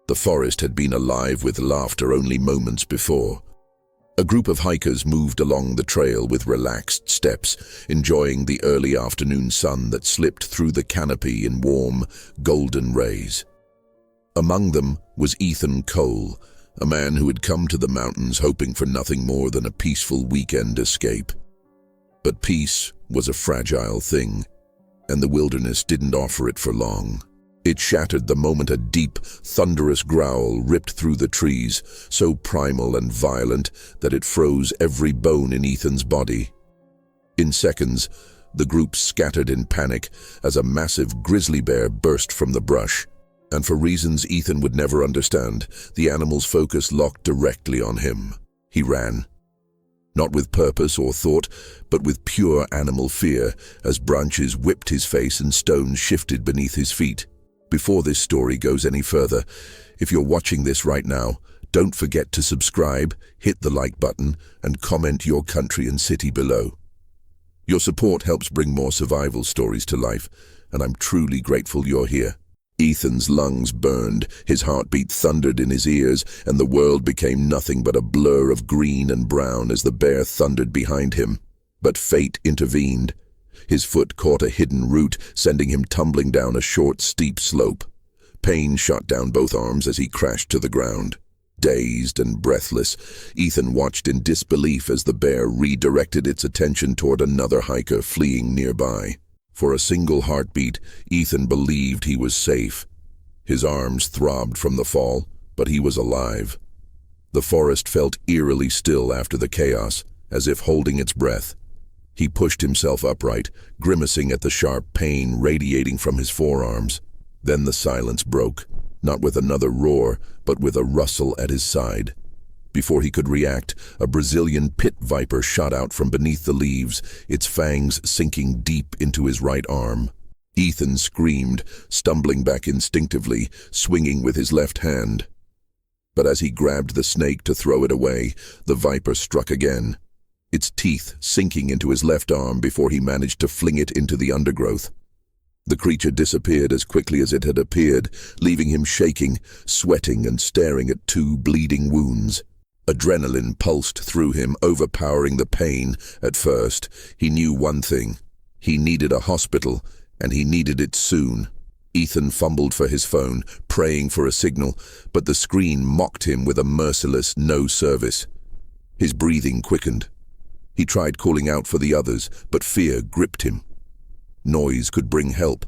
The forest had been alive with laughter only moments before. A group of hikers moved along the trail with relaxed steps, enjoying the early afternoon sun that slipped through the canopy in warm, golden rays. Among them was Ethan Cole, a man who had come to the mountains hoping for nothing more than a peaceful weekend escape. But peace was a fragile thing, and the wilderness didn't offer it for long. It shattered the moment a deep, thunderous growl ripped through the trees, so primal and violent that it froze every bone in Ethan's body. In seconds, the group scattered in panic as a massive grizzly bear burst from the brush. And for reasons Ethan would never understand, the animal's focus locked directly on him. He ran. Not with purpose or thought, but with pure animal fear, as branches whipped his face and stones shifted beneath his feet. Before this story goes any further, if you're watching this right now, don't forget to subscribe, hit the like button, and comment your country and city below. Your support helps bring more survival stories to life, and I'm truly grateful you're here. Ethan's lungs burned, his heartbeat thundered in his ears, and the world became nothing but a blur of green and brown as the bear thundered behind him. But fate intervened. His foot caught a hidden root, sending him tumbling down a short, steep slope. Pain shot down both arms as he crashed to the ground. Dazed and breathless, Ethan watched in disbelief as the bear redirected its attention toward another hiker fleeing nearby. For a single heartbeat, Ethan believed he was safe. His arms throbbed from the fall, but he was alive. The forest felt eerily still after the chaos, as if holding its breath. He pushed himself upright, grimacing at the sharp pain radiating from his forearms. Then the silence broke, not with another roar, but with a rustle at his side. Before he could react, a Brazilian pit viper shot out from beneath the leaves, its fangs sinking deep into his right arm. Ethan screamed, stumbling back instinctively, swinging with his left hand. But as he grabbed the snake to throw it away, the viper struck again, its teeth sinking into his left arm before he managed to fling it into the undergrowth. The creature disappeared as quickly as it had appeared, leaving him shaking, sweating, and staring at two bleeding wounds. Adrenaline pulsed through him, overpowering the pain. At first, he knew one thing. He needed a hospital, and he needed it soon. Ethan fumbled for his phone, praying for a signal, but the screen mocked him with a merciless no service. His breathing quickened. He tried calling out for the others, but fear gripped him. Noise could bring help.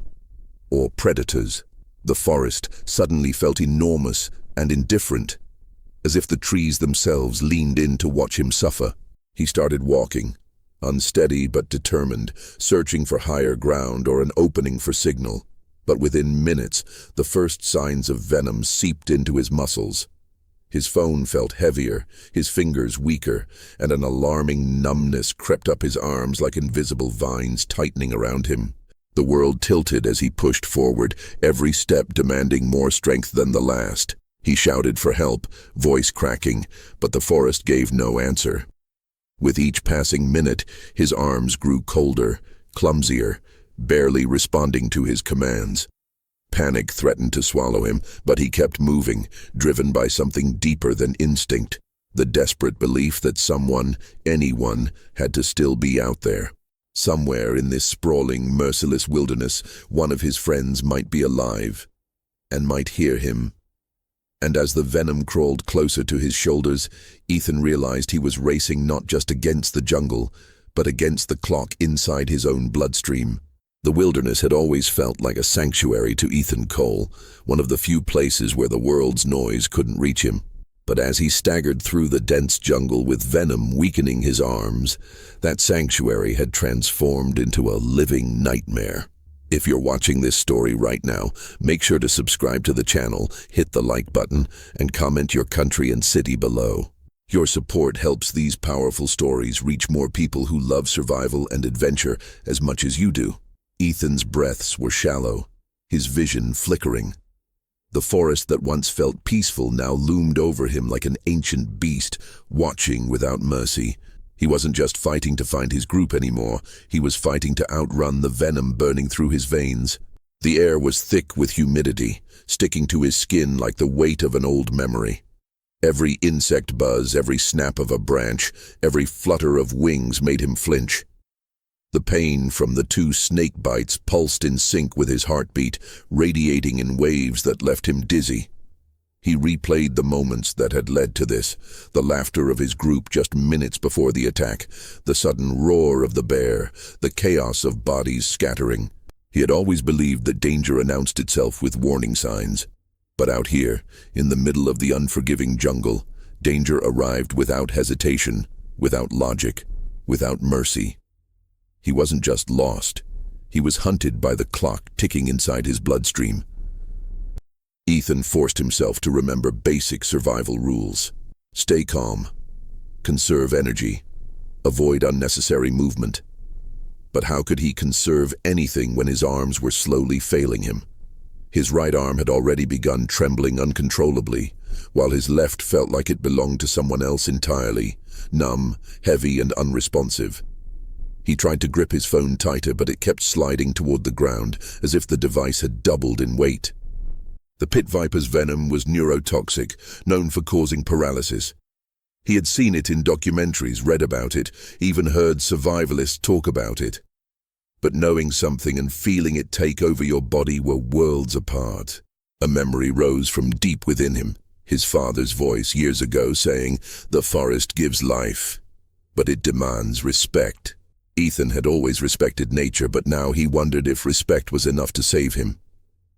Or predators. The forest suddenly felt enormous and indifferent, as if the trees themselves leaned in to watch him suffer. He started walking, unsteady but determined, searching for higher ground or an opening for signal. But within minutes, the first signs of venom seeped into his muscles. His phone felt heavier, his fingers weaker, and an alarming numbness crept up his arms like invisible vines tightening around him. The world tilted as he pushed forward, every step demanding more strength than the last. He shouted for help, voice cracking, but the forest gave no answer. With each passing minute, his arms grew colder, clumsier, barely responding to his commands. Panic threatened to swallow him, but he kept moving, driven by something deeper than instinct, the desperate belief that someone, anyone, had to still be out there. Somewhere in this sprawling, merciless wilderness, one of his friends might be alive, and might hear him. And as the venom crawled closer to his shoulders, Ethan realized he was racing not just against the jungle, but against the clock inside his own bloodstream. The wilderness had always felt like a sanctuary to Ethan Cole, one of the few places where the world's noise couldn't reach him. But as he staggered through the dense jungle with venom weakening his arms, that sanctuary had transformed into a living nightmare. If you're watching this story right now, make sure to subscribe to the channel, hit the like button, and comment your country and city below. Your support helps these powerful stories reach more people who love survival and adventure as much as you do. Ethan's breaths were shallow, his vision flickering. The forest that once felt peaceful now loomed over him like an ancient beast, watching without mercy. He wasn't just fighting to find his group anymore, he was fighting to outrun the venom burning through his veins. The air was thick with humidity, sticking to his skin like the weight of an old memory. Every insect buzz, every snap of a branch, every flutter of wings made him flinch. The pain from the 2 snake bites pulsed in sync with his heartbeat, radiating in waves that left him dizzy. He replayed the moments that had led to this, the laughter of his group just minutes before the attack, the sudden roar of the bear, the chaos of bodies scattering. He had always believed that danger announced itself with warning signs. But out here, in the middle of the unforgiving jungle, danger arrived without hesitation, without logic, without mercy. He wasn't just lost. He was hunted by the clock ticking inside his bloodstream. Ethan forced himself to remember basic survival rules. Stay calm. Conserve energy. Avoid unnecessary movement. But how could he conserve anything when his arms were slowly failing him? His right arm had already begun trembling uncontrollably, while his left felt like it belonged to someone else entirely, numb, heavy, and unresponsive. He tried to grip his phone tighter, but it kept sliding toward the ground, as if the device had doubled in weight. The pit viper's venom was neurotoxic, known for causing paralysis. He had seen it in documentaries, read about it, even heard survivalists talk about it. But knowing something and feeling it take over your body were worlds apart. A memory rose from deep within him, his father's voice years ago saying, "The forest gives life, but it demands respect." Ethan had always respected nature, but now he wondered if respect was enough to save him.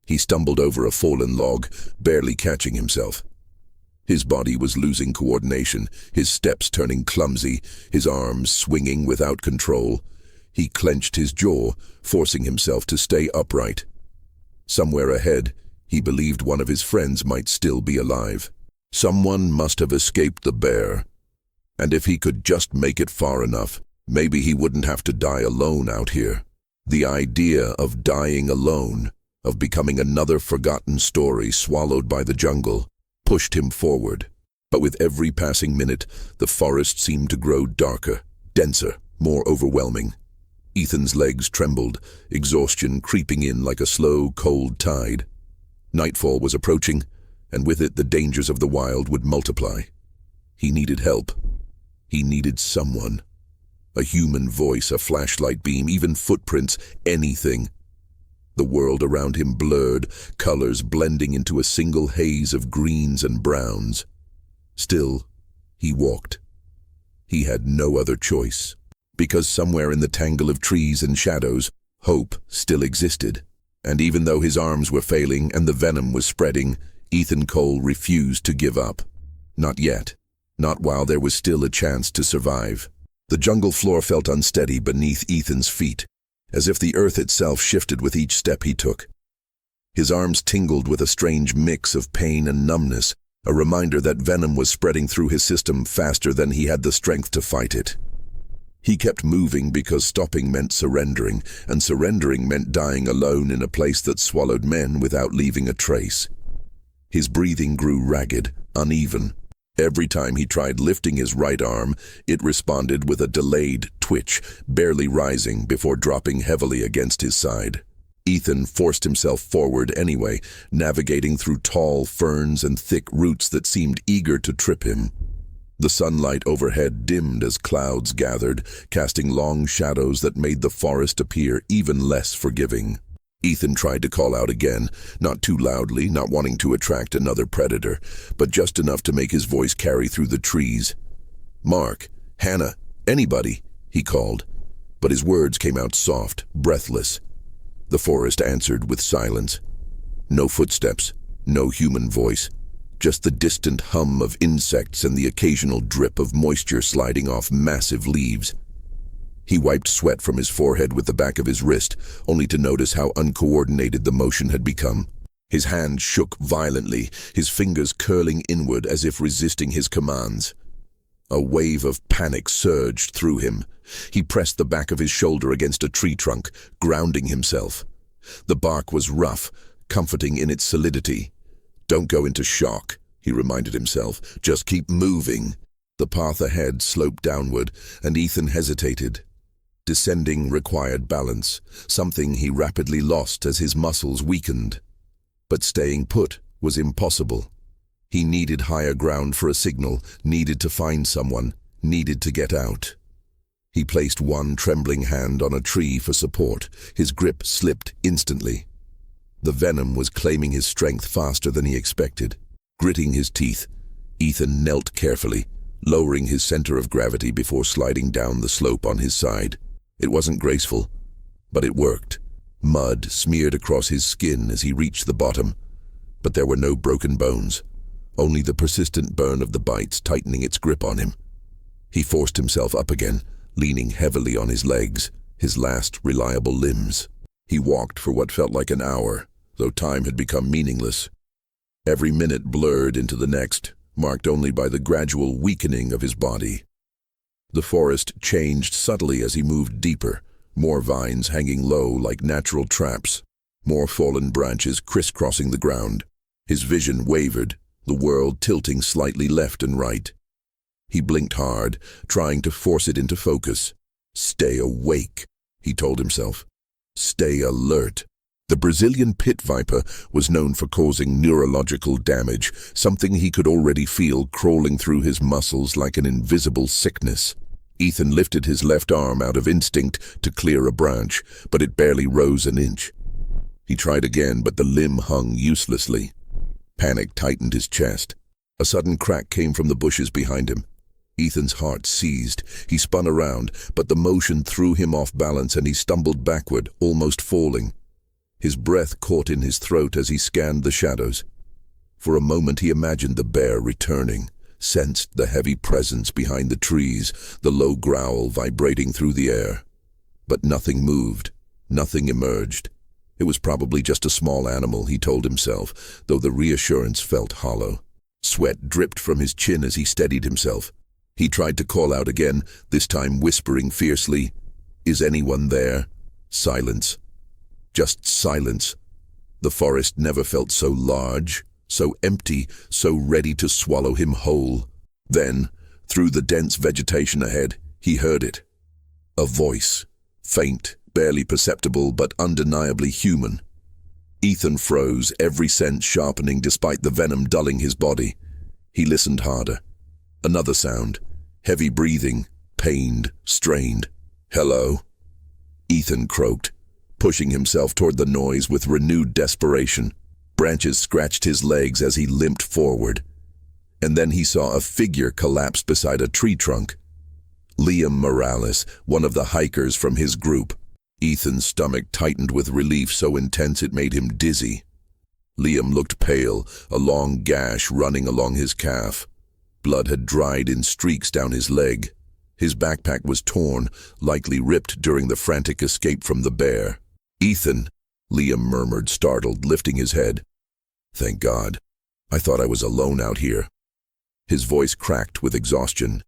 He stumbled over a fallen log, barely catching himself. His body was losing coordination, his steps turning clumsy, his arms swinging without control. He clenched his jaw, forcing himself to stay upright. Somewhere ahead, he believed one of his friends might still be alive. Someone must have escaped the bear. And if he could just make it far enough, maybe he wouldn't have to die alone out here. The idea of dying alone, of becoming another forgotten story swallowed by the jungle, pushed him forward. But with every passing minute, the forest seemed to grow darker, denser, more overwhelming. Ethan's legs trembled, exhaustion creeping in like a slow, cold tide. Nightfall was approaching, and with it the dangers of the wild would multiply. He needed help. He needed someone. A human voice, a flashlight beam, even footprints, anything. The world around him blurred, colors blending into a single haze of greens and browns. Still, he walked. He had no other choice, because somewhere in the tangle of trees and shadows, hope still existed. And even though his arms were failing and the venom was spreading, Ethan Cole refused to give up. Not yet. Not while there was still a chance to survive. The jungle floor felt unsteady beneath Ethan's feet, as if the earth itself shifted with each step he took. His arms tingled with a strange mix of pain and numbness, a reminder that venom was spreading through his system faster than he had the strength to fight it. He kept moving because stopping meant surrendering, and surrendering meant dying alone in a place that swallowed men without leaving a trace. His breathing grew ragged, uneven. Every time he tried lifting his right arm, it responded with a delayed twitch, barely rising before dropping heavily against his side. Ethan forced himself forward anyway, navigating through tall ferns and thick roots that seemed eager to trip him. The sunlight overhead dimmed as clouds gathered, casting long shadows that made the forest appear even less forgiving. Ethan tried to call out again, not too loudly, not wanting to attract another predator, but just enough to make his voice carry through the trees. "Mark, Hannah, anybody," he called, but his words came out soft, breathless. The forest answered with silence. No footsteps, no human voice, just the distant hum of insects and the occasional drip of moisture sliding off massive leaves. He wiped sweat from his forehead with the back of his wrist, only to notice how uncoordinated the motion had become. His hand shook violently, his fingers curling inward as if resisting his commands. A wave of panic surged through him. He pressed the back of his shoulder against a tree trunk, grounding himself. The bark was rough, comforting in its solidity. "Don't go into shock," he reminded himself. "Just keep moving." The path ahead sloped downward, and Ethan hesitated. Descending required balance, something he rapidly lost as his muscles weakened. But staying put was impossible. He needed higher ground for a signal, needed to find someone, needed to get out. He placed one trembling hand on a tree for support. His grip slipped instantly. The venom was claiming his strength faster than he expected. Gritting his teeth, Ethan knelt carefully, lowering his center of gravity before sliding down the slope on his side. It wasn't graceful, but it worked. Mud smeared across his skin as he reached the bottom, but there were no broken bones, only the persistent burn of the bites tightening its grip on him. He forced himself up again, leaning heavily on his legs, his last reliable limbs. He walked for what felt like an hour, though time had become meaningless. Every minute blurred into the next, marked only by the gradual weakening of his body. The forest changed subtly as he moved deeper, more vines hanging low like natural traps, more fallen branches crisscrossing the ground. His vision wavered, the world tilting slightly left and right. He blinked hard, trying to force it into focus. Stay awake, he told himself. Stay alert. The Brazilian pit viper was known for causing neurological damage, something he could already feel crawling through his muscles like an invisible sickness. Ethan lifted his left arm out of instinct to clear a branch, but it barely rose an inch. He tried again, but the limb hung uselessly. Panic tightened his chest. A sudden crack came from the bushes behind him. Ethan's heart seized. He spun around, but the motion threw him off balance and he stumbled backward, almost falling. His breath caught in his throat as he scanned the shadows. For a moment he imagined the bear returning, sensed the heavy presence behind the trees, the low growl vibrating through the air. But nothing moved, nothing emerged. It was probably just a small animal, he told himself, though the reassurance felt hollow. Sweat dripped from his chin as he steadied himself. He tried to call out again, this time whispering fiercely, "Is anyone there?" Silence. Just silence. The forest never felt so large, so empty, so ready to swallow him whole. Then, through the dense vegetation ahead, he heard it. A voice, faint, barely perceptible, but undeniably human. Ethan froze, every sense sharpening despite the venom dulling his body. He listened harder. Another sound, heavy breathing, pained, strained. "Hello?" Ethan croaked, pushing himself toward the noise with renewed desperation. Branches scratched his legs as he limped forward. And then he saw a figure collapse beside a tree trunk. Liam Morales, one of the hikers from his group. Ethan's stomach tightened with relief so intense it made him dizzy. Liam looked pale, a long gash running along his calf. Blood had dried in streaks down his leg. His backpack was torn, likely ripped during the frantic escape from the bear. "Ethan," Liam murmured, startled, lifting his head. "Thank God. I thought I was alone out here." His voice cracked with exhaustion.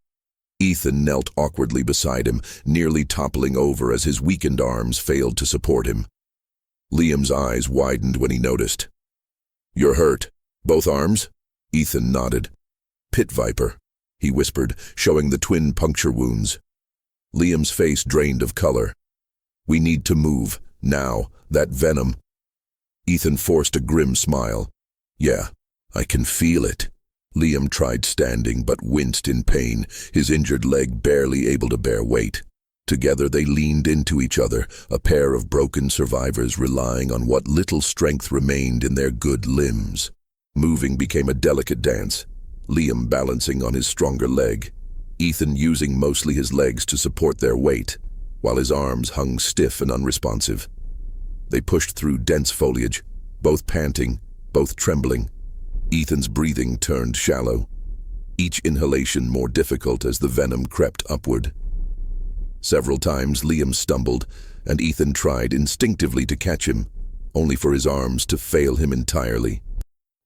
Ethan knelt awkwardly beside him, nearly toppling over as his weakened arms failed to support him. Liam's eyes widened when he noticed. "You're hurt. Both arms?" Ethan nodded. "Pit viper," he whispered, showing the twin puncture wounds. Liam's face drained of color. "We need to move. Now, that venom." Ethan forced a grim smile. "Yeah, I can feel it." Liam tried standing but winced in pain, his injured leg barely able to bear weight. Together they leaned into each other, a pair of broken survivors relying on what little strength remained in their good limbs. Moving became a delicate dance, Liam balancing on his stronger leg, Ethan using mostly his legs to support their weight, while his arms hung stiff and unresponsive. They pushed through dense foliage, both panting, both trembling. Ethan's breathing turned shallow, each inhalation more difficult as the venom crept upward. Several times Liam stumbled, and Ethan tried instinctively to catch him, only for his arms to fail him entirely.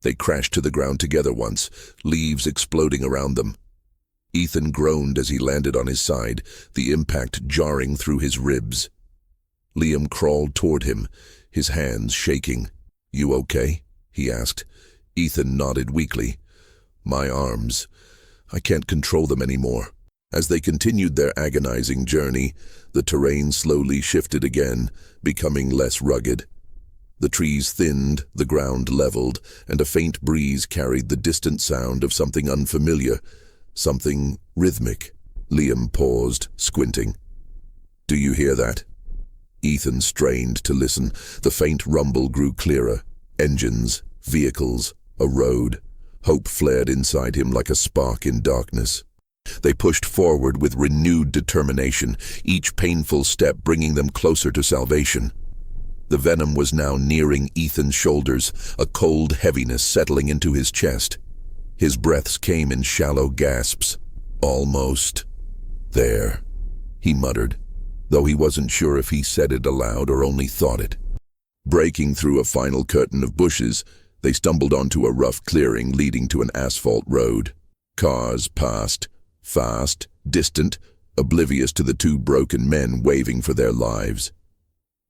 They crashed to the ground together once, leaves exploding around them. Ethan groaned as he landed on his side, the impact jarring through his ribs. Liam crawled toward him, his hands shaking. "You okay?" he asked. Ethan nodded weakly. "My arms. I can't control them anymore." As they continued their agonizing journey, the terrain slowly shifted again, becoming less rugged. The trees thinned, the ground leveled, and a faint breeze carried the distant sound of something unfamiliar, something rhythmic. Liam paused, squinting. "Do you hear that?" Ethan strained to listen. The faint rumble grew clearer. Engines, vehicles, a road. Hope flared inside him like a spark in darkness. They pushed forward with renewed determination, each painful step bringing them closer to salvation. The venom was now nearing Ethan's shoulders, a cold heaviness settling into his chest. His breaths came in shallow gasps. "Almost there," he muttered, though he wasn't sure if he said it aloud or only thought it. Breaking through a final curtain of bushes, they stumbled onto a rough clearing leading to an asphalt road. Cars passed, fast, distant, oblivious to the two broken men waving for their lives.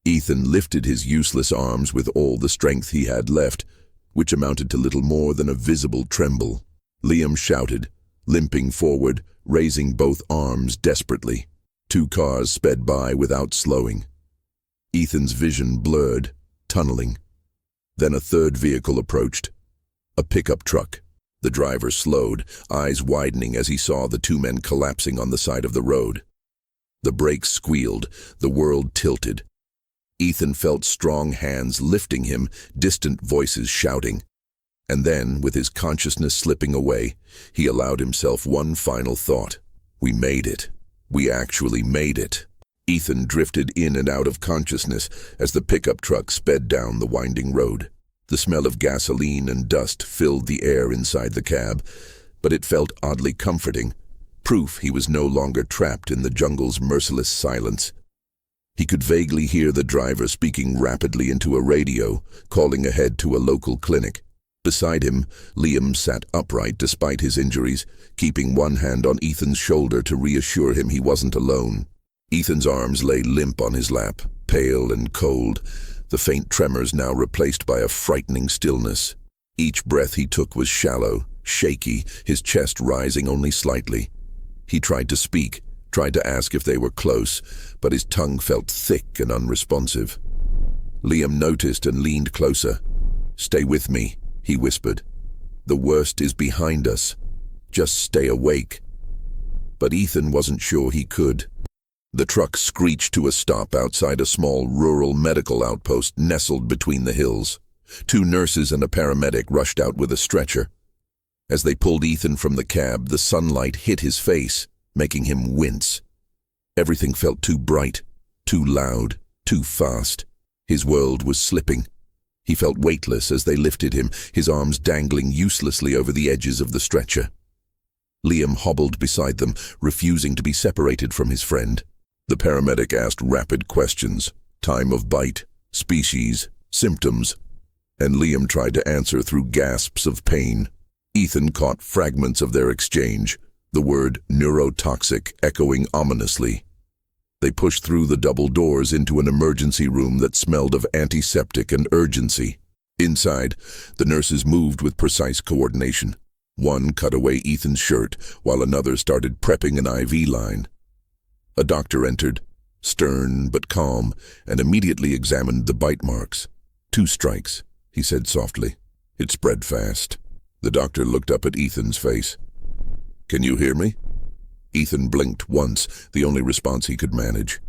Ethan lifted his useless arms with all the strength he had left, which amounted to little more than a visible tremble. Liam shouted, limping forward, raising both arms desperately. 2 cars sped by without slowing. Ethan's vision blurred, tunneling. Then a third vehicle approached. A pickup truck. The driver slowed, eyes widening as he saw the 2 men collapsing on the side of the road. The brakes squealed, the world tilted. Ethan felt strong hands lifting him, distant voices shouting. And then, with his consciousness slipping away, he allowed himself one final thought. "We made it. We actually made it." Ethan drifted in and out of consciousness as the pickup truck sped down the winding road. The smell of gasoline and dust filled the air inside the cab, but it felt oddly comforting, proof he was no longer trapped in the jungle's merciless silence. He could vaguely hear the driver speaking rapidly into a radio, calling ahead to a local clinic. Beside him, Liam sat upright despite his injuries, keeping one hand on Ethan's shoulder to reassure him he wasn't alone. Ethan's arms lay limp on his lap, pale and cold, the faint tremors now replaced by a frightening stillness. Each breath he took was shallow, shaky, his chest rising only slightly. He tried to speak, tried to ask if they were close, but his tongue felt thick and unresponsive. Liam noticed and leaned closer. "Stay with me," he whispered. "The worst is behind us. Just stay awake." But Ethan wasn't sure he could. The truck screeched to a stop outside a small rural medical outpost nestled between the hills. 2 nurses and a paramedic rushed out with a stretcher. As they pulled Ethan from the cab, the sunlight hit his face, making him wince. Everything felt too bright, too loud, too fast. His world was slipping. He felt weightless as they lifted him, his arms dangling uselessly over the edges of the stretcher. Liam hobbled beside them, refusing to be separated from his friend. The paramedic asked rapid questions, time of bite, species, symptoms, and Liam tried to answer through gasps of pain. Ethan caught fragments of their exchange, the word neurotoxic echoing ominously. They pushed through the double doors into an emergency room that smelled of antiseptic and urgency. Inside, the nurses moved with precise coordination. One cut away Ethan's shirt, while another started prepping an IV line. A doctor entered, stern but calm, and immediately examined the bite marks. 2 strikes, he said softly. It spread fast. The doctor looked up at Ethan's face. "Can you hear me?" Ethan blinked once, the only response he could manage.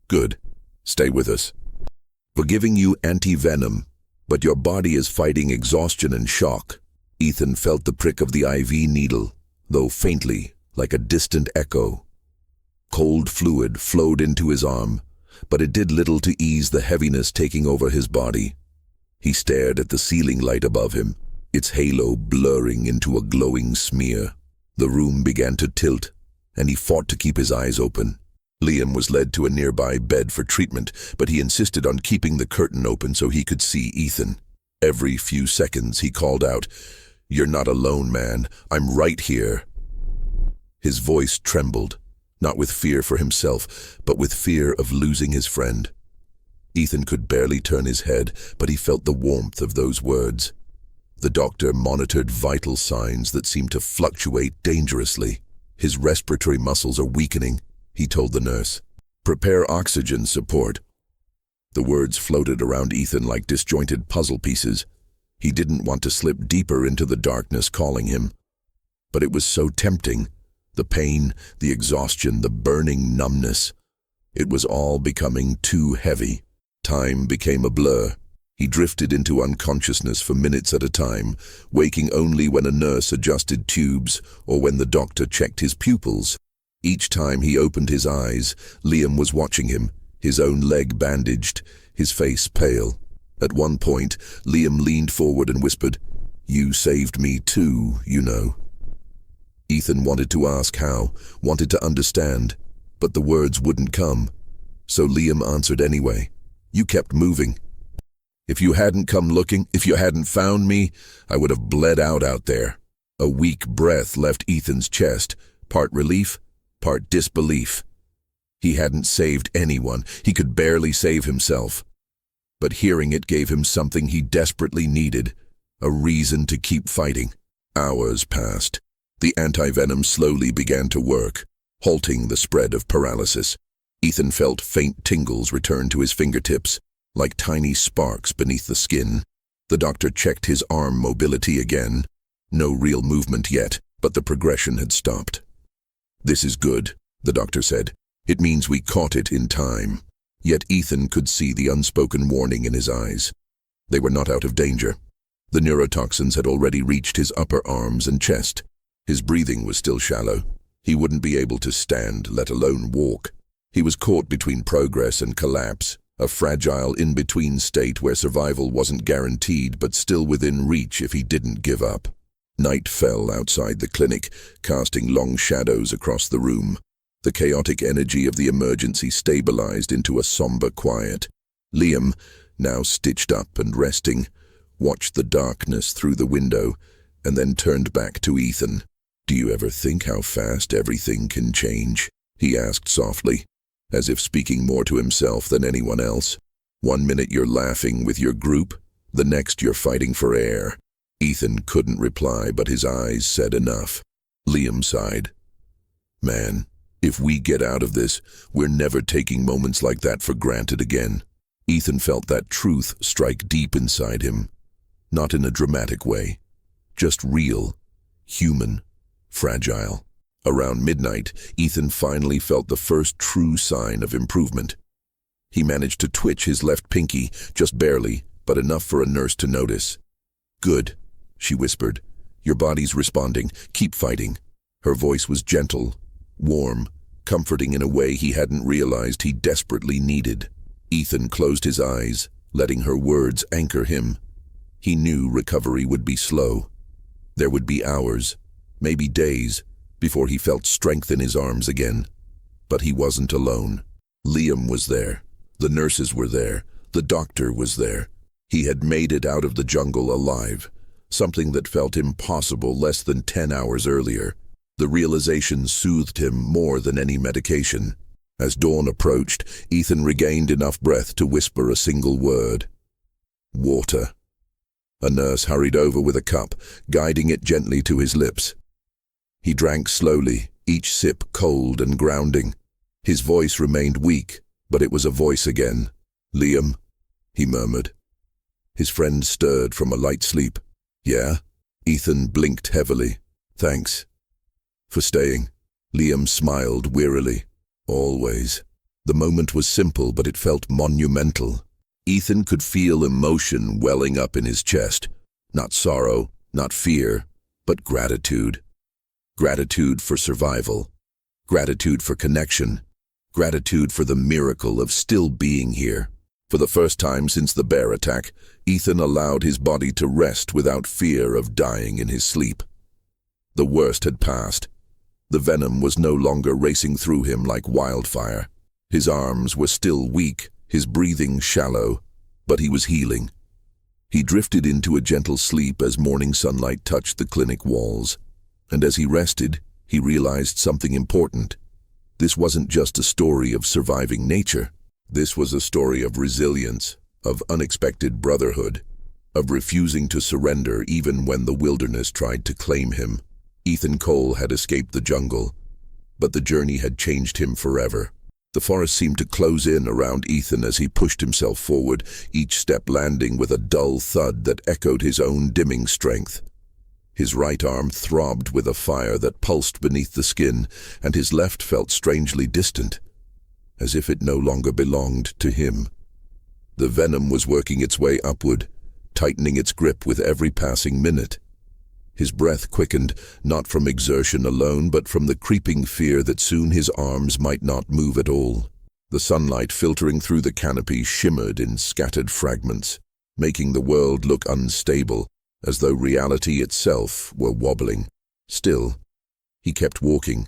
"Good. Stay with us. We're giving you anti-venom, but your body is fighting exhaustion and shock." Ethan felt the prick of the IV needle, though faintly, like a distant echo. Cold fluid flowed into his arm, but it did little to ease the heaviness taking over his body. He stared at the ceiling light above him, its halo blurring into a glowing smear. The room began to tilt, and he fought to keep his eyes open. Liam was led to a nearby bed for treatment, but he insisted on keeping the curtain open so he could see Ethan. Every few seconds he called out, "You're not alone, man. I'm right here." His voice trembled, not with fear for himself, but with fear of losing his friend. Ethan could barely turn his head, but he felt the warmth of those words. The doctor monitored vital signs that seemed to fluctuate dangerously. His respiratory muscles are weakening, he told the nurse. Prepare oxygen support. The words floated around Ethan like disjointed puzzle pieces. He didn't want to slip deeper into the darkness calling him. But it was so tempting. The pain, the exhaustion, the burning numbness. It was all becoming too heavy. Time became a blur. He drifted into unconsciousness for minutes at a time, waking only when a nurse adjusted tubes or when the doctor checked his pupils. Each time he opened his eyes, Liam was watching him, his own leg bandaged, his face pale. At one point, Liam leaned forward and whispered, "You saved me too, you know." Ethan wanted to ask how, wanted to understand, but the words wouldn't come. So Liam answered anyway. "You kept moving. If you hadn't come looking, if you hadn't found me, I would have bled out there." A weak breath left Ethan's chest, part relief, part disbelief. He hadn't saved anyone. He could barely save himself. But hearing it gave him something he desperately needed, a reason to keep fighting. Hours passed. The anti-venom slowly began to work, halting the spread of paralysis. Ethan felt faint tingles return to his fingertips, like tiny sparks beneath the skin. The doctor checked his arm mobility again. No real movement yet, but the progression had stopped. "This is good," the doctor said. "It means we caught it in time." Yet Ethan could see the unspoken warning in his eyes. They were not out of danger. The neurotoxins had already reached his upper arms and chest. His breathing was still shallow. He wouldn't be able to stand, let alone walk. He was caught between progress and collapse, a fragile in-between state where survival wasn't guaranteed but still within reach if he didn't give up. Night fell outside the clinic, casting long shadows across the room. The chaotic energy of the emergency stabilized into a somber quiet. Liam, now stitched up and resting, watched the darkness through the window and then turned back to Ethan. "Do you ever think how fast everything can change?" he asked softly, as if speaking more to himself than anyone else. "One minute you're laughing with your group, the next you're fighting for air." Ethan couldn't reply, but his eyes said enough. Liam sighed. "Man, if we get out of this, we're never taking moments like that for granted again." Ethan felt that truth strike deep inside him. Not in a dramatic way, just real, human, fragile. Around midnight, Ethan finally felt the first true sign of improvement. He managed to twitch his left pinky, just barely, but enough for a nurse to notice. "Good," she whispered. "Your body's responding. Keep fighting." Her voice was gentle, warm, comforting in a way he hadn't realized he desperately needed. Ethan closed his eyes, letting her words anchor him. He knew recovery would be slow. There would be hours, maybe days, before he felt strength in his arms again. But he wasn't alone. Liam was there. The nurses were there. The doctor was there. He had made it out of the jungle alive, something that felt impossible less than 10 hours earlier. The realization soothed him more than any medication. As dawn approached, Ethan regained enough breath to whisper a single word. "Water." A nurse hurried over with a cup, guiding it gently to his lips. He drank slowly, each sip cold and grounding. His voice remained weak, but it was a voice again. "Liam," he murmured. His friend stirred from a light sleep. "Yeah?" Ethan blinked heavily. "Thanks for staying." Liam smiled wearily. "Always." The moment was simple, but it felt monumental. Ethan could feel emotion welling up in his chest. Not sorrow, not fear, but gratitude. Gratitude for survival. Gratitude for connection. Gratitude for the miracle of still being here. For the first time since the bear attack, Ethan allowed his body to rest without fear of dying in his sleep. The worst had passed. The venom was no longer racing through him like wildfire. His arms were still weak, his breathing shallow, but he was healing. He drifted into a gentle sleep as morning sunlight touched the clinic walls. And as he rested, he realized something important. This wasn't just a story of surviving nature. This was a story of resilience, of unexpected brotherhood, of refusing to surrender even when the wilderness tried to claim him. Ethan Cole had escaped the jungle, but the journey had changed him forever. The forest seemed to close in around Ethan as he pushed himself forward, each step landing with a dull thud that echoed his own dimming strength. His right arm throbbed with a fire that pulsed beneath the skin, and his left felt strangely distant, as if it no longer belonged to him. The venom was working its way upward, tightening its grip with every passing minute. His breath quickened, not from exertion alone, but from the creeping fear that soon his arms might not move at all. The sunlight filtering through the canopy shimmered in scattered fragments, making the world look unstable, as though reality itself were wobbling. Still, he kept walking.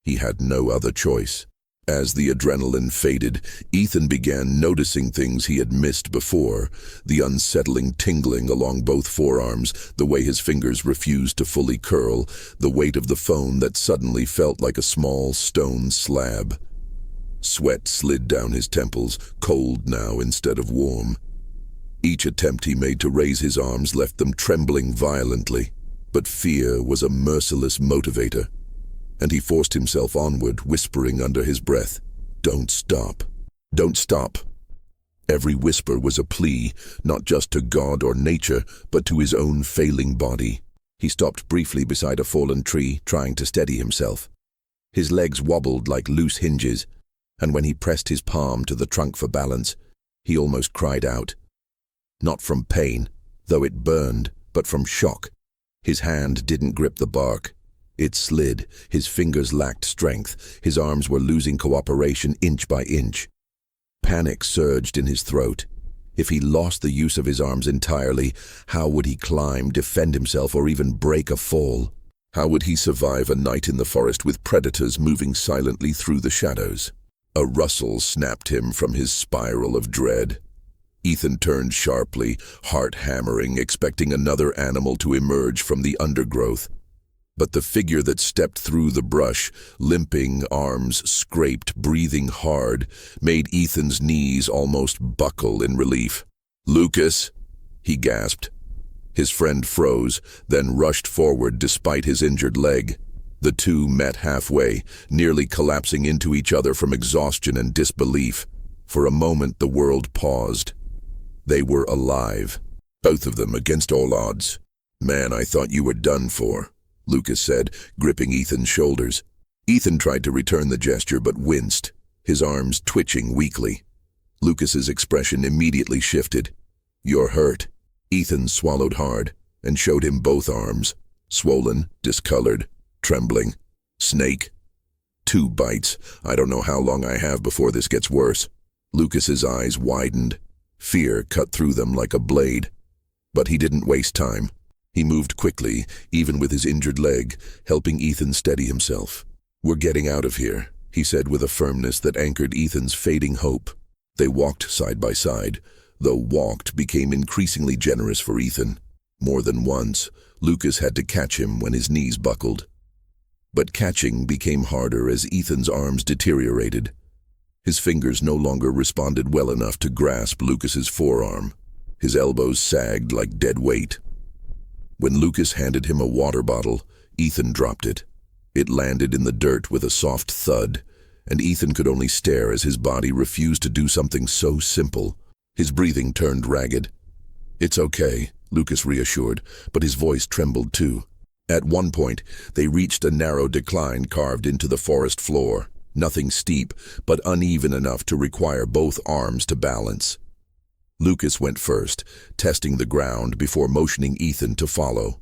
He had no other choice. As the adrenaline faded, Ethan began noticing things he had missed before, the unsettling tingling along both forearms, the way his fingers refused to fully curl, the weight of the phone that suddenly felt like a small stone slab. Sweat slid down his temples, cold now instead of warm. Each attempt he made to raise his arms left them trembling violently, but fear was a merciless motivator, and he forced himself onward, whispering under his breath, "Don't stop. Don't stop." Every whisper was a plea, not just to God or nature, but to his own failing body. He stopped briefly beside a fallen tree, trying to steady himself. His legs wobbled like loose hinges, and when he pressed his palm to the trunk for balance, he almost cried out. Not from pain, though it burned, but from shock. His hand didn't grip the bark. It slid, his fingers lacked strength, his arms were losing cooperation inch by inch. Panic surged in his throat. If he lost the use of his arms entirely, how would he climb, defend himself, or even break a fall? How would he survive a night in the forest with predators moving silently through the shadows? A rustle snapped him from his spiral of dread. Ethan turned sharply, heart hammering, expecting another animal to emerge from the undergrowth. But the figure that stepped through the brush, limping, arms scraped, breathing hard, made Ethan's knees almost buckle in relief. "Lucas," he gasped. His friend froze, then rushed forward despite his injured leg. The two met halfway, nearly collapsing into each other from exhaustion and disbelief. For a moment the world paused. They were alive, both of them against all odds. "Man, I thought you were done for," Lucas said, gripping Ethan's shoulders. Ethan tried to return the gesture but winced, his arms twitching weakly. Lucas's expression immediately shifted. "You're hurt." Ethan swallowed hard and showed him both arms, swollen, discolored, trembling. "Snake." "2 bites. I don't know how long I have before this gets worse." Lucas's eyes widened. Fear cut through them like a blade. But he didn't waste time. He moved quickly, even with his injured leg, helping Ethan steady himself. "We're getting out of here," he said with a firmness that anchored Ethan's fading hope. They walked side by side, though walked became increasingly generous for Ethan. More than once, Lucas had to catch him when his knees buckled. But catching became harder as Ethan's arms deteriorated. His fingers no longer responded well enough to grasp Lucas's forearm. His elbows sagged like dead weight. When Lucas handed him a water bottle, Ethan dropped it. It landed in the dirt with a soft thud, and Ethan could only stare as his body refused to do something so simple. His breathing turned ragged. "It's okay," Lucas reassured, but his voice trembled too. At one point, they reached a narrow decline carved into the forest floor. Nothing steep, but uneven enough to require both arms to balance. Lucas went first, testing the ground before motioning Ethan to follow.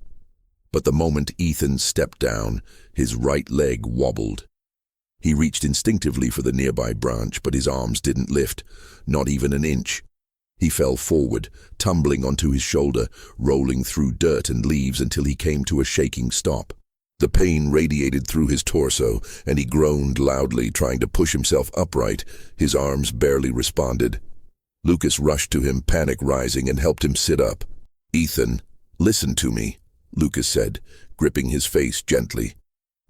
But the moment Ethan stepped down, his right leg wobbled. He reached instinctively for the nearby branch, but his arms didn't lift, not even an inch. He fell forward, tumbling onto his shoulder, rolling through dirt and leaves until he came to a shaking stop. The pain radiated through his torso, and he groaned loudly, trying to push himself upright. His arms barely responded. Lucas rushed to him, panic rising, and helped him sit up. "Ethan, listen to me," Lucas said, gripping his face gently.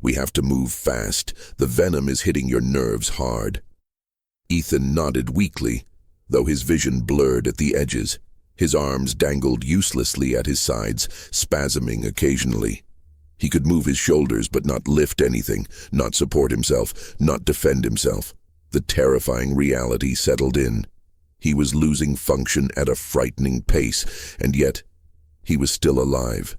"We have to move fast. The venom is hitting your nerves hard." Ethan nodded weakly, though his vision blurred at the edges. His arms dangled uselessly at his sides, spasming occasionally. He could move his shoulders but not lift anything, not support himself, not defend himself. The terrifying reality settled in. He was losing function at a frightening pace, and yet he was still alive,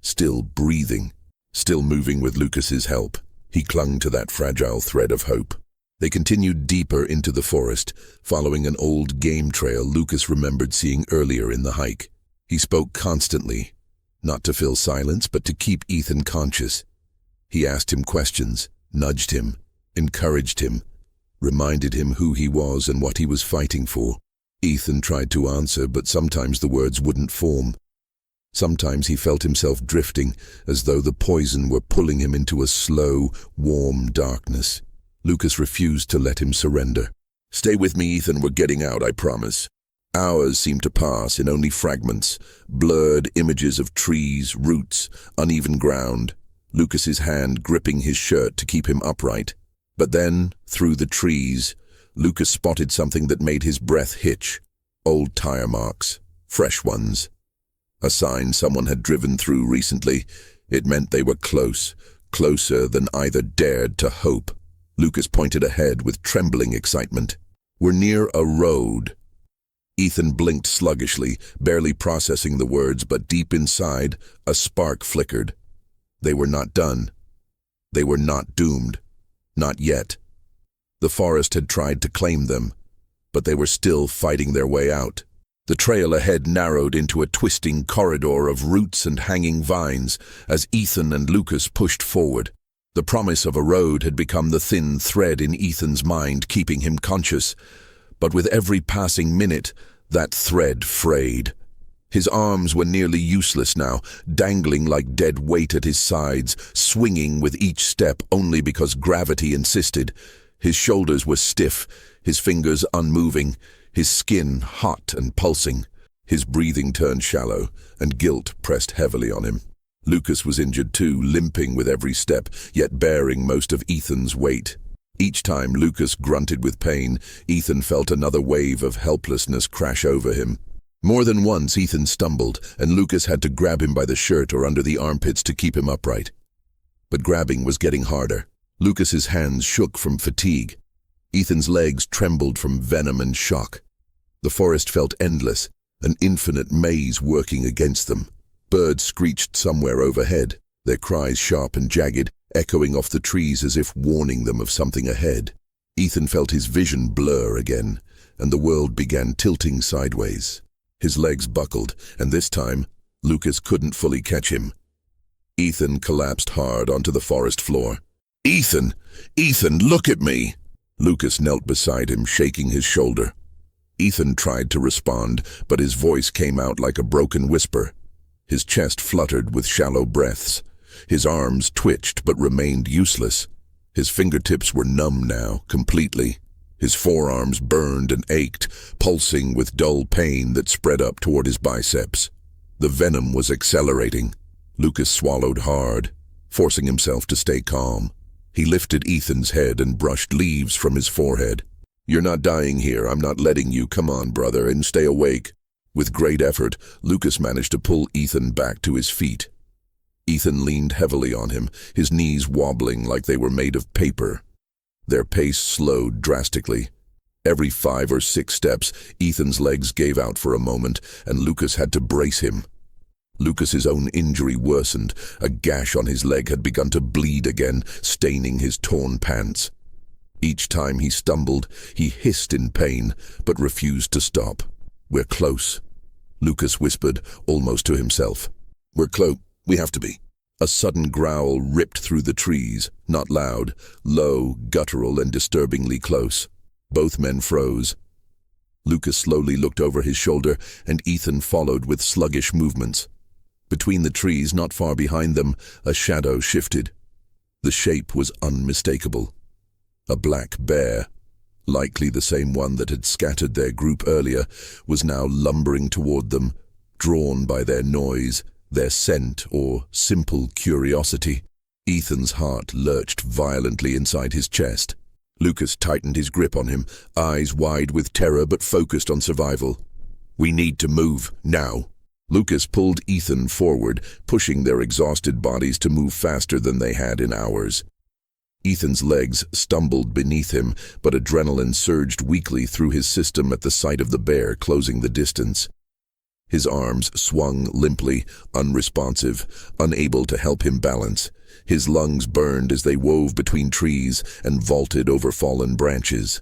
still breathing, still moving with Lucas's help. He clung to that fragile thread of hope. They continued deeper into the forest, following an old game trail Lucas remembered seeing earlier in the hike. He spoke constantly, not to fill silence, but to keep Ethan conscious. He asked him questions, nudged him, encouraged him, reminded him who he was and what he was fighting for. Ethan tried to answer, but sometimes the words wouldn't form. Sometimes he felt himself drifting, as though the poison were pulling him into a slow, warm darkness. Lucas refused to let him surrender. "Stay with me, Ethan, we're getting out, I promise." Hours seemed to pass in only fragments, blurred images of trees, roots, uneven ground, Lucas's hand gripping his shirt to keep him upright. But then, through the trees, Lucas spotted something that made his breath hitch. Old tire marks, fresh ones. A sign someone had driven through recently. It meant they were close, closer than either dared to hope. Lucas pointed ahead with trembling excitement. "We're near a road." Ethan blinked sluggishly, barely processing the words, but deep inside, a spark flickered. They were not done. They were not doomed. Not yet. The forest had tried to claim them, but they were still fighting their way out. The trail ahead narrowed into a twisting corridor of roots and hanging vines as Ethan and Lucas pushed forward. The promise of a road had become the thin thread in Ethan's mind, keeping him conscious. But with every passing minute, that thread frayed. His arms were nearly useless now, dangling like dead weight at his sides, swinging with each step only because gravity insisted. His shoulders were stiff, his fingers unmoving, his skin hot and pulsing. His breathing turned shallow, and guilt pressed heavily on him. Lucas was injured too, limping with every step, yet bearing most of Ethan's weight. Each time Lucas grunted with pain, Ethan felt another wave of helplessness crash over him. More than once Ethan stumbled, and Lucas had to grab him by the shirt or under the armpits to keep him upright. But grabbing was getting harder. Lucas's hands shook from fatigue. Ethan's legs trembled from venom and shock. The forest felt endless, an infinite maze working against them. Birds screeched somewhere overhead, their cries sharp and jagged, echoing off the trees as if warning them of something ahead. Ethan felt his vision blur again, and the world began tilting sideways. His legs buckled, and this time, Lucas couldn't fully catch him. Ethan collapsed hard onto the forest floor. "Ethan! Ethan, look at me!" Lucas knelt beside him, shaking his shoulder. Ethan tried to respond, but his voice came out like a broken whisper. His chest fluttered with shallow breaths. His arms twitched but remained useless. His fingertips were numb now, completely. His forearms burned and ached, pulsing with dull pain that spread up toward his biceps. The venom was accelerating. Lucas swallowed hard, forcing himself to stay calm. He lifted Ethan's head and brushed leaves from his forehead. "You're not dying here. I'm not letting you. Come on, brother, and stay awake." With great effort, Lucas managed to pull Ethan back to his feet. Ethan leaned heavily on him, his knees wobbling like they were made of paper. Their pace slowed drastically. Every 5 or 6 steps, Ethan's legs gave out for a moment, and Lucas had to brace him. Lucas's own injury worsened. A gash on his leg had begun to bleed again, staining his torn pants. Each time he stumbled, he hissed in pain, but refused to stop. "We're close," Lucas whispered, almost to himself. "We're close. We have to be." A sudden growl ripped through the trees, not loud, low, guttural, and disturbingly close. Both men froze. Lucas slowly looked over his shoulder, and Ethan followed with sluggish movements. Between the trees, not far behind them, a shadow shifted. The shape was unmistakable. A black bear, likely the same one that had scattered their group earlier, was now lumbering toward them, drawn by their noise, their scent, or simple curiosity. Ethan's heart lurched violently inside his chest. Lucas tightened his grip on him, eyes wide with terror but focused on survival. "We need to move, now." Lucas pulled Ethan forward, pushing their exhausted bodies to move faster than they had in hours. Ethan's legs stumbled beneath him, but adrenaline surged weakly through his system at the sight of the bear closing the distance. His arms swung limply, unresponsive, unable to help him balance. His lungs burned as they wove between trees and vaulted over fallen branches.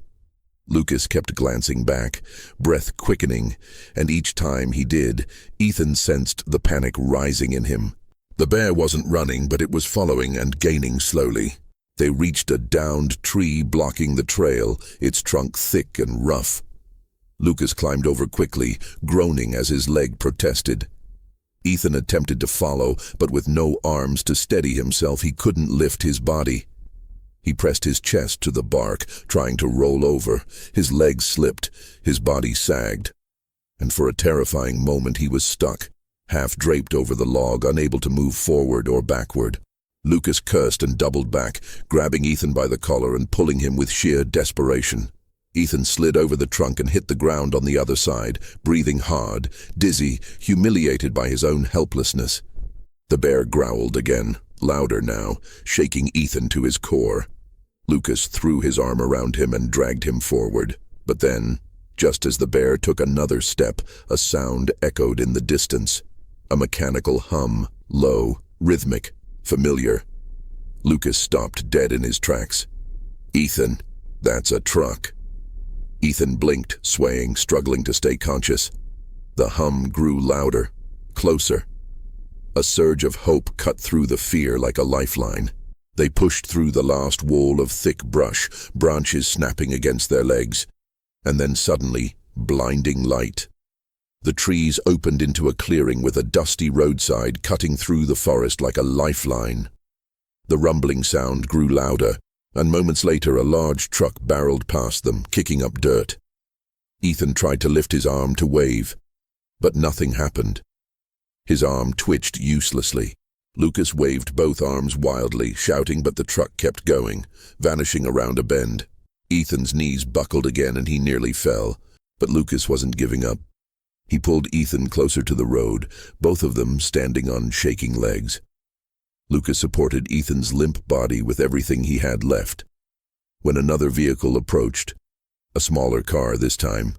Lucas kept glancing back, breath quickening, and each time he did, Ethan sensed the panic rising in him. The bear wasn't running, but it was following and gaining slowly. They reached a downed tree blocking the trail, its trunk thick and rough. Lucas climbed over quickly, groaning as his leg protested. Ethan attempted to follow, but with no arms to steady himself, he couldn't lift his body. He pressed his chest to the bark, trying to roll over. His legs slipped, his body sagged. And for a terrifying moment he was stuck, half draped over the log, unable to move forward or backward. Lucas cursed and doubled back, grabbing Ethan by the collar and pulling him with sheer desperation. Ethan slid over the trunk and hit the ground on the other side, breathing hard, dizzy, humiliated by his own helplessness. The bear growled again, louder now, shaking Ethan to his core. Lucas threw his arm around him and dragged him forward. But then, just as the bear took another step, a sound echoed in the distance. A mechanical hum, low, rhythmic, familiar. Lucas stopped dead in his tracks. "Ethan, that's a truck." Ethan blinked, swaying, struggling to stay conscious. The hum grew louder, closer. A surge of hope cut through the fear like a lifeline. They pushed through the last wall of thick brush, branches snapping against their legs. And then suddenly, blinding light. The trees opened into a clearing with a dusty roadside cutting through the forest like a lifeline. The rumbling sound grew louder, and moments later a large truck barreled past them, kicking up dirt. Ethan tried to lift his arm to wave, but nothing happened. His arm twitched uselessly. Lucas waved both arms wildly, shouting, but the truck kept going, vanishing around a bend. Ethan's knees buckled again and he nearly fell, but Lucas wasn't giving up. He pulled Ethan closer to the road, both of them standing on shaking legs. Lucas supported Ethan's limp body with everything he had left. When another vehicle approached, a smaller car this time,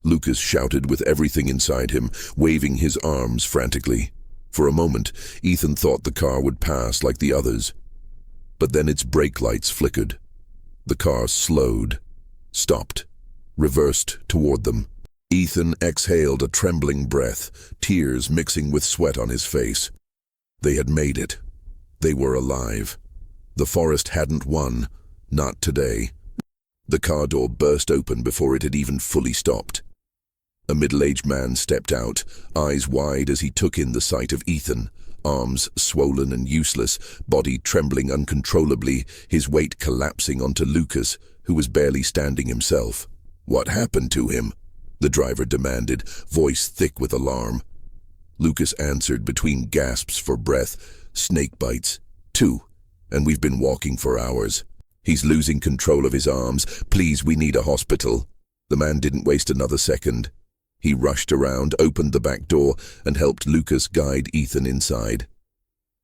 Lucas shouted with everything inside him, waving his arms frantically. For a moment, Ethan thought the car would pass like the others. But then its brake lights flickered. The car slowed, stopped, reversed toward them. Ethan exhaled a trembling breath, tears mixing with sweat on his face. They had made it. They were alive. The forest hadn't won, not today. The car door burst open before it had even fully stopped. A middle-aged man stepped out, eyes wide as he took in the sight of Ethan, arms swollen and useless, body trembling uncontrollably, his weight collapsing onto Lucas, who was barely standing himself. "What happened to him?" the driver demanded, voice thick with alarm. Lucas answered between gasps for breath, "Snake bites. 2. And we've been walking for hours. He's losing control of his arms. Please, we need a hospital." The man didn't waste another second. He rushed around, opened the back door, and helped Lucas guide Ethan inside.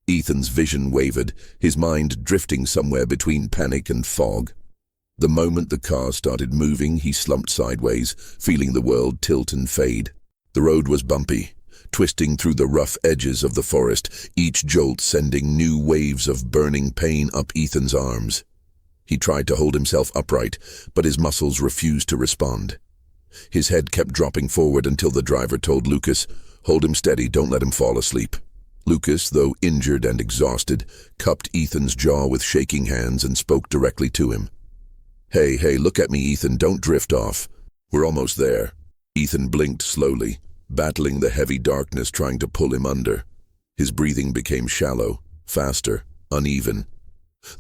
Ethan's vision wavered, his mind drifting somewhere between panic and fog. The moment the car started moving, he slumped sideways, feeling the world tilt and fade. The road was bumpy, twisting through the rough edges of the forest, each jolt sending new waves of burning pain up Ethan's arms. He tried to hold himself upright, but his muscles refused to respond. His head kept dropping forward until the driver told Lucas, "Hold him steady, don't let him fall asleep." Lucas, though injured and exhausted, cupped Ethan's jaw with shaking hands and spoke directly to him. Hey, look at me, Ethan, don't drift off. We're almost there." Ethan blinked slowly, battling the heavy darkness trying to pull him under. His breathing became shallow, faster, uneven.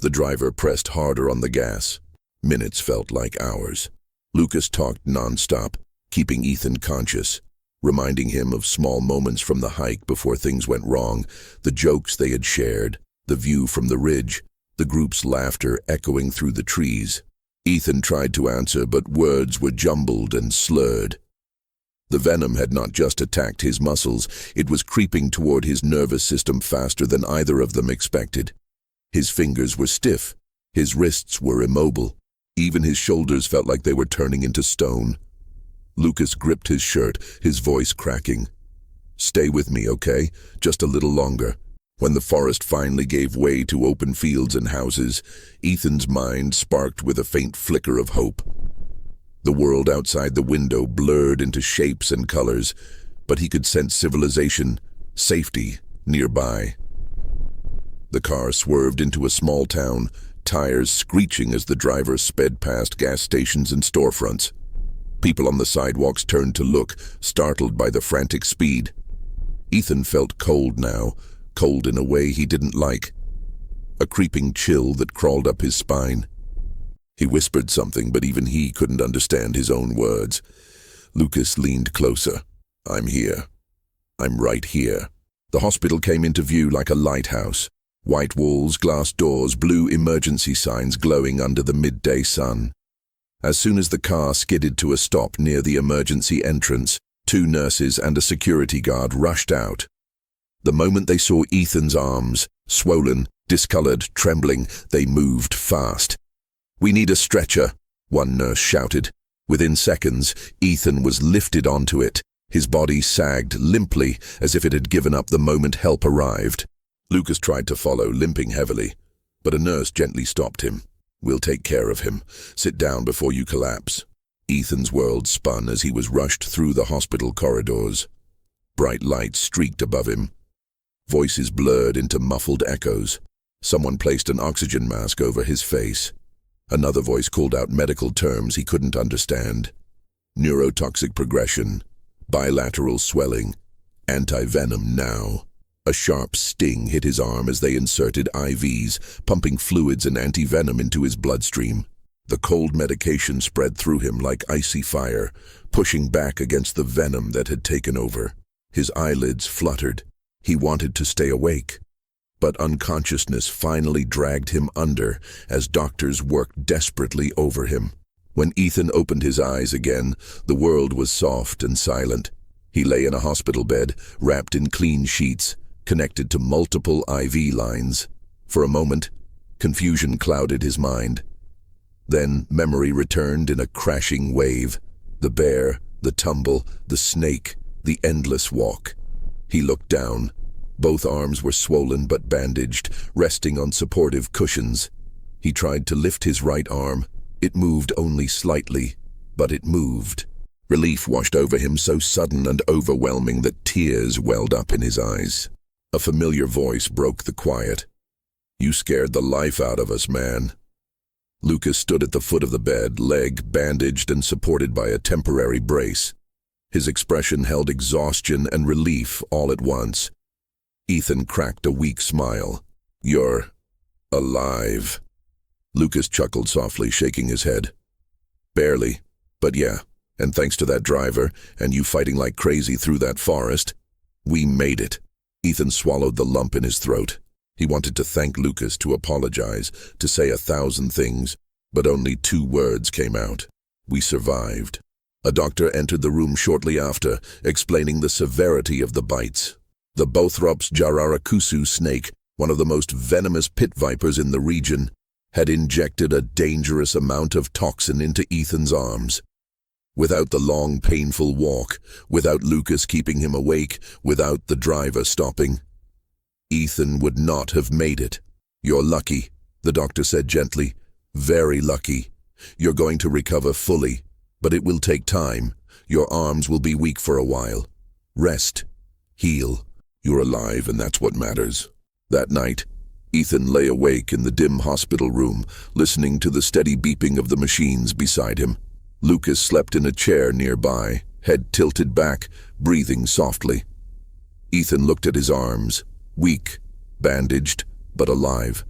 The driver pressed harder on the gas. Minutes felt like hours. Lucas talked non-stop, keeping Ethan conscious, reminding him of small moments from the hike before things went wrong, the jokes they had shared, the view from the ridge, the group's laughter echoing through the trees. Ethan tried to answer, but words were jumbled and slurred. The venom had not just attacked his muscles, it was creeping toward his nervous system faster than either of them expected. His fingers were stiff, his wrists were immobile, even his shoulders felt like they were turning into stone. Lucas gripped his shirt, his voice cracking. "Stay with me, okay? Just a little longer." When the forest finally gave way to open fields and houses, Ethan's mind sparked with a faint flicker of hope. The world outside the window blurred into shapes and colors, but he could sense civilization, safety, nearby. The car swerved into a small town, tires screeching as the driver sped past gas stations and storefronts. People on the sidewalks turned to look, startled by the frantic speed. Ethan felt cold now, cold in a way he didn't like. A creeping chill that crawled up his spine. He whispered something, but even he couldn't understand his own words. Lucas leaned closer. "I'm here. I'm right here." The hospital came into view like a lighthouse. White walls, glass doors, blue emergency signs glowing under the midday sun. As soon as the car skidded to a stop near the emergency entrance, 2 nurses and a security guard rushed out. The moment they saw Ethan's arms, swollen, discolored, trembling, they moved fast. "We need a stretcher," one nurse shouted. Within seconds, Ethan was lifted onto it. His body sagged limply, as if it had given up the moment help arrived. Lucas tried to follow, limping heavily, but a nurse gently stopped him. "We'll take care of him. Sit down before you collapse." Ethan's world spun as he was rushed through the hospital corridors. Bright lights streaked above him. Voices blurred into muffled echoes. Someone placed an oxygen mask over his face. Another voice called out medical terms he couldn't understand. Neurotoxic progression, bilateral swelling, anti-venom now. A sharp sting hit his arm as they inserted IVs, pumping fluids and anti-venom into his bloodstream. The cold medication spread through him like icy fire, pushing back against the venom that had taken over. His eyelids fluttered. He wanted to stay awake. But unconsciousness finally dragged him under as doctors worked desperately over him. When Ethan opened his eyes again, the world was soft and silent. He lay in a hospital bed, wrapped in clean sheets, connected to multiple IV lines. For a moment, confusion clouded his mind. Then memory returned in a crashing wave. The bear, the tumble, the snake, the endless walk. He looked down. Both arms were swollen but bandaged, resting on supportive cushions. He tried to lift his right arm. It moved only slightly, but it moved. Relief washed over him, so sudden and overwhelming that tears welled up in his eyes. A familiar voice broke the quiet. "You scared the life out of us, man." Lucas stood at the foot of the bed, leg bandaged and supported by a temporary brace. His expression held exhaustion and relief all at once. Ethan cracked a weak smile. "You're alive." Lucas chuckled softly, shaking his head. "Barely, but yeah, and thanks to that driver, and you fighting like crazy through that forest, we made it." Ethan swallowed the lump in his throat. He wanted to thank Lucas, to apologize, to say 1,000 things, but only 2 words came out. "We survived." A doctor entered the room shortly after, explaining the severity of the bites. The Bothrops jararacussu snake, one of the most venomous pit vipers in the region, had injected a dangerous amount of toxin into Ethan's arms. Without the long, painful walk, without Lucas keeping him awake, without the driver stopping, Ethan would not have made it. "You're lucky," the doctor said gently. "Very lucky. You're going to recover fully, but it will take time. Your arms will be weak for a while. Rest. Heal. You're alive, and that's what matters." That night, Ethan lay awake in the dim hospital room, listening to the steady beeping of the machines beside him. Lucas slept in a chair nearby, head tilted back, breathing softly. Ethan looked at his arms, weak, bandaged, but alive.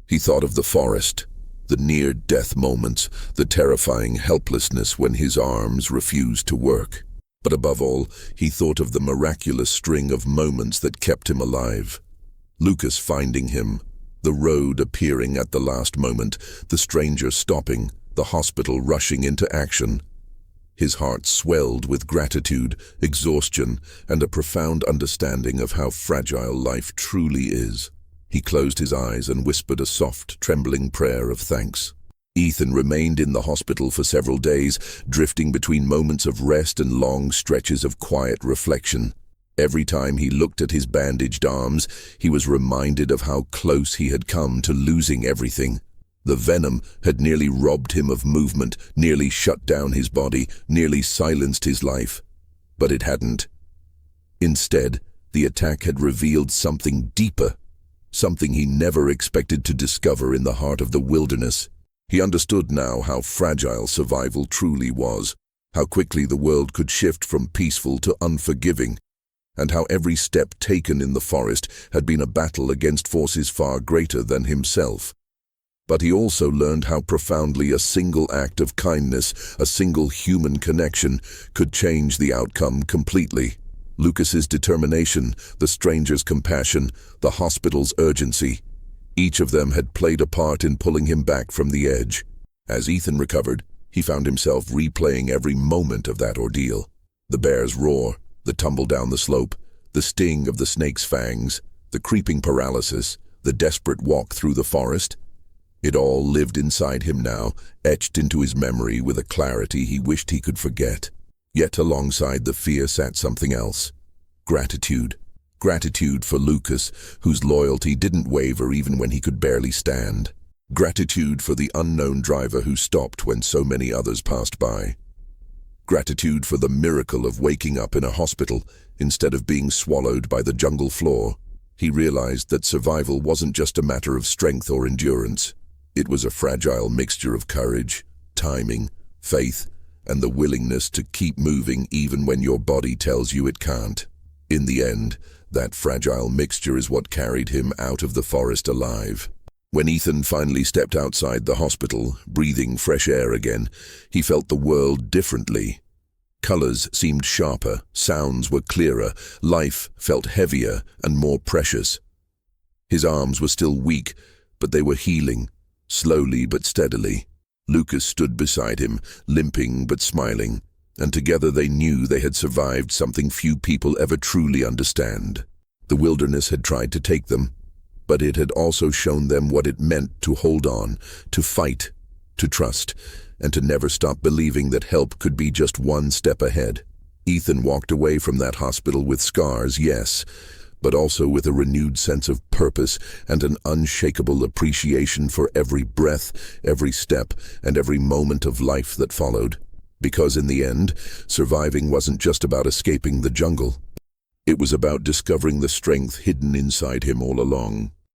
He thought of the forest, the near-death moments, the terrifying helplessness when his arms refused to work. But above all, he thought of the miraculous string of moments that kept him alive. Lucas finding him, the road appearing at the last moment, the stranger stopping, the hospital rushing into action. His heart swelled with gratitude, exhaustion, and a profound understanding of how fragile life truly is. He closed his eyes and whispered a soft, trembling prayer of thanks. Ethan remained in the hospital for several days, drifting between moments of rest and long stretches of quiet reflection. Every time he looked at his bandaged arms, he was reminded of how close he had come to losing everything. The venom had nearly robbed him of movement, nearly shut down his body, nearly silenced his life. But it hadn't. Instead, the attack had revealed something deeper, something he never expected to discover in the heart of the wilderness. He understood now how fragile survival truly was, how quickly the world could shift from peaceful to unforgiving, and how every step taken in the forest had been a battle against forces far greater than himself. But he also learned how profoundly a single act of kindness, a single human connection, could change the outcome completely. Lucas's determination, the stranger's compassion, the hospital's urgency, each of them had played a part in pulling him back from the edge. As Ethan recovered, he found himself replaying every moment of that ordeal. The bear's roar, the tumble down the slope, the sting of the snake's fangs, the creeping paralysis, the desperate walk through the forest. It all lived inside him now, etched into his memory with a clarity he wished he could forget. Yet alongside the fear sat something else. Gratitude. Gratitude for Lucas, whose loyalty didn't waver even when he could barely stand. Gratitude for the unknown driver who stopped when so many others passed by. Gratitude for the miracle of waking up in a hospital instead of being swallowed by the jungle floor. He realized that survival wasn't just a matter of strength or endurance. It was a fragile mixture of courage, timing, faith, and the willingness to keep moving even when your body tells you it can't. In the end, that fragile mixture is what carried him out of the forest alive. When Ethan finally stepped outside the hospital, breathing fresh air again, he felt the world differently. Colors seemed sharper, sounds were clearer, life felt heavier and more precious. His arms were still weak, but they were healing, slowly but steadily. Lucas stood beside him, limping but smiling, and together they knew they had survived something few people ever truly understand. The wilderness had tried to take them, but it had also shown them what it meant to hold on, to fight, to trust, and to never stop believing that help could be just one step ahead. Ethan walked away from that hospital with scars, yes, but also with a renewed sense of purpose and an unshakable appreciation for every breath, every step, and every moment of life that followed. Because in the end, surviving wasn't just about escaping the jungle. It was about discovering the strength hidden inside him all along.